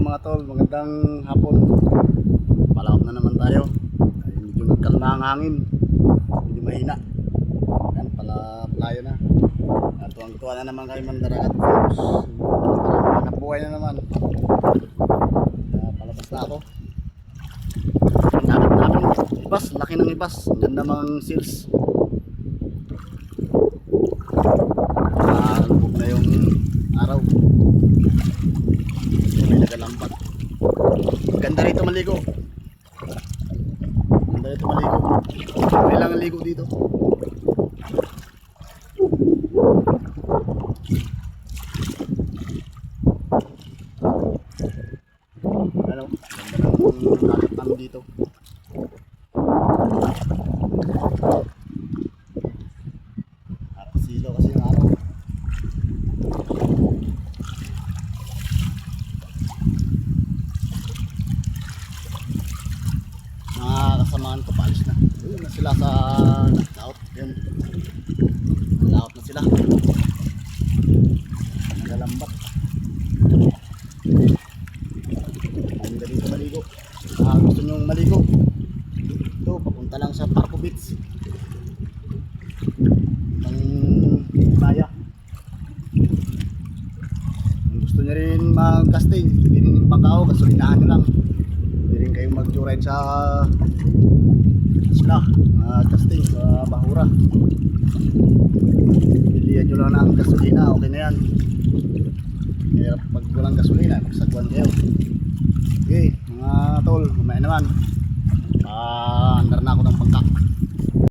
mga tol, magandang hapon. Palakot na naman tayo. Ay, medyo nagkalma ang hangin. Medyo mahina. Yan, palayo na. At tuwang-tuwa na naman kayo mandaragat. Nabuhay na naman. Palabas na ako. Nakit namin. Ibas, laki ng ibas. Ganda mga seals. Lubog na yung araw. May nagalampat. Ganda rito maligo. Ganda rito maligo. May lang ligo dito. Ano? Ganda ng dagat namin dito. Silo kasi yung araw. Mga kasamaan ko paalis na. Ayun na sila sa knockout. Yun. Knockout na sila. Nagalambat. Ang dito maligo. Gusto nyong maligo. Ito, papunta lang sa Parco Beach. Ang playa. Kung gusto nyo rin mag-casting, hindi rin yung pangkao, gasolinahan nyo lang. Hindi rin kayo mag-joyride sa isla, casting sa Bahura. Bilihan nyo lang ng gasolina, okay na yan. Kaya pag walang gasolina, magsagwan kayo. Okay.